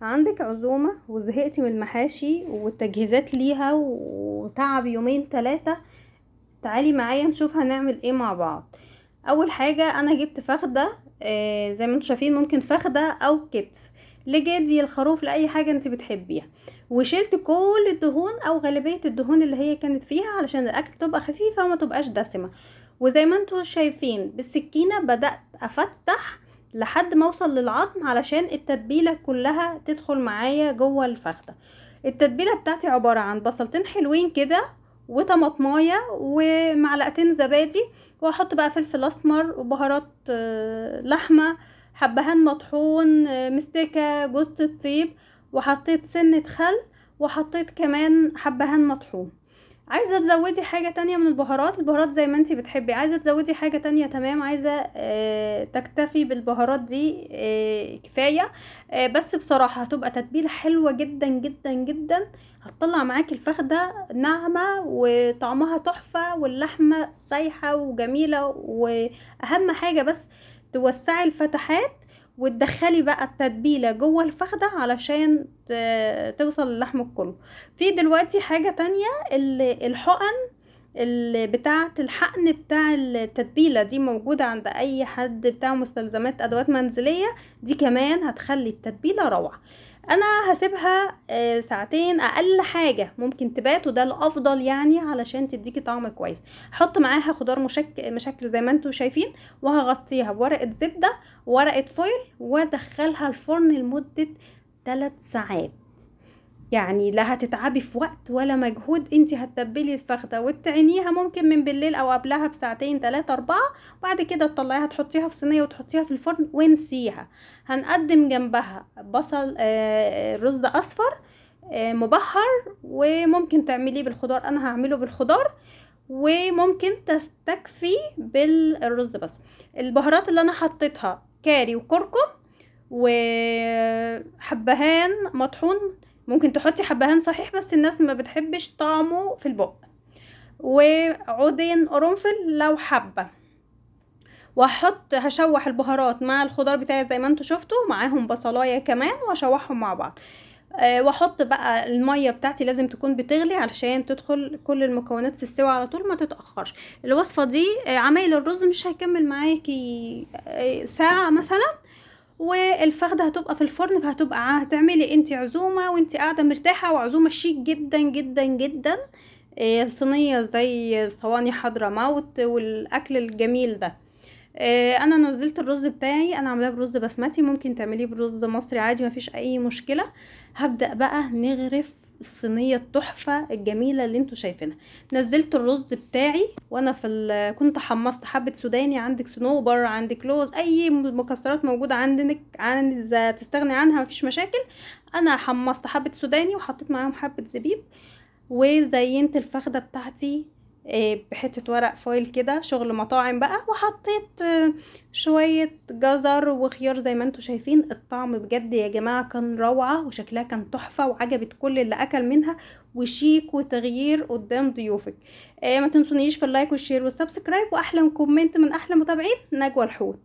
عندك عزومة وزهقتي من المحاشي والتجهيزات ليها وتعب يومين تلاتة، تعالي معايا نشوف هنعمل ايه مع بعض. اول حاجة انا جبت فخدة، زي ما انتم شايفين، ممكن فخدة او كتف لجدي الخروف لاي حاجة انت بتحبيها. وشلت كل الدهون او غالبية الدهون اللي هي كانت فيها علشان الاكل تبقى خفيفة وما تبقاش دسمة. وزي ما انتم شايفين بالسكينة بدأت افتح لحد ما اوصل للعظم علشان التتبيلة كلها تدخل معايا جوه الفخدة. التتبيلة بتاعتي عبارة عن بصلتين حلوين كده وطماطمايه ومعلقتين زبادي، واحط بقى فلفل اسمر وبهارات لحمه، حبهان مطحون، مستكه، جوز الطيب، وحطيت سنه خل، وحطيت كمان حبهان مطحون. عايزه تزودي حاجه تانية من البهارات زي ما انتي بتحبي، عايزه تزودي حاجه تانية تمام، عايزه تكتفي بالبهارات دي كفايه. بس بصراحه هتبقى تتبيله حلوه جدا جدا جدا، هتطلع معاكي الفخده ناعمه وطعمها تحفه واللحمه سايحه وجميله. واهم حاجه بس توسعي الفتحات وتدخلي بقى التتبيله جوه الفخده علشان توصل للحم كله. في دلوقتي حاجه تانية، الحقن اللي بتاعة الحقن بتاع التتبيلة دي موجودة عند اي حد بتاع مستلزمات ادوات منزلية، دي كمان هتخلي التتبيلة روعة. انا هسيبها ساعتين اقل حاجة ممكن تبات، وده الافضل يعني علشان تديكي طعم كويس. حط معاها خضار مشكل زي ما انتوا شايفين، وهغطيها بورقة زبدة وورقة فويل وادخلها الفرن لمدة 3 ساعات. يعني لا هتتعبي في وقت ولا مجهود، انتي هتتبلي الفخدة وتعينيها ممكن من بالليل او قبلها بساعتين 3 4، وبعد كده تطلعيها تحطيها في صينية وتحطيها في الفرن ونسيها. هنقدم جنبها بصل رز اصفر مبهر، وممكن تعمليه بالخضار، انا هعمله بالخضار، وممكن تستكفي بالرز بس. البهارات اللي انا حطيتها كاري وكركم وحبهان مطحون، ممكن تحطي حبهان صحيح بس الناس ما بتحبش طعمه في البق، وعودين قرنفل لو حبة. هشوح البهارات مع الخضار بتاعي زي ما انتوا شفتوا، معاهم بصلايه كمان واشوحهم مع بعض. واحط بقى الميه بتاعتي لازم تكون بتغلي علشان تدخل كل المكونات في السوا على طول ما تتاخرش. الوصفه دي عمايل الرز مش هيكمل معاكي ساعه مثلا، والفخده هتبقى في الفرن، فهتبقى هتعملي انتي عزومه وانتي قاعده مرتاحه، وعزومه شيك جدا جدا جدا. صينيه زي صواني حضرموت والاكل الجميل ده. انا نزلت الرز بتاعي، انا عاملاه برز بسمتي، ممكن تعمليه برز مصري عادي مفيش اي مشكله. هبدا بقى نغرف الصينيه التحفه الجميله اللي انتوا شايفينها. نزلت الرز بتاعي وانا كنت حمصت حبه سوداني، عندك صنوبر عندك لوز، اي مكسرات موجوده عندك عايزه تستغني عنها مفيش مشاكل. انا حمصت حبه سوداني وحطيت معاهم حبه زبيب، وزينت الفخدة بتاعتي بحتة ورق فويل كده شغل مطاعم بقى، وحطيت شوية جزر وخيار زي ما انتوا شايفين. الطعم بجد يا جماعة كان روعة، وشكلها كان تحفة وعجبت كل اللي اكل منها، وشيك وتغيير قدام ضيوفك. ما تنسونيش في اللايك والشير والسبسكرايب، واحلى كومنت من احلى متابعين نجوى الحوت.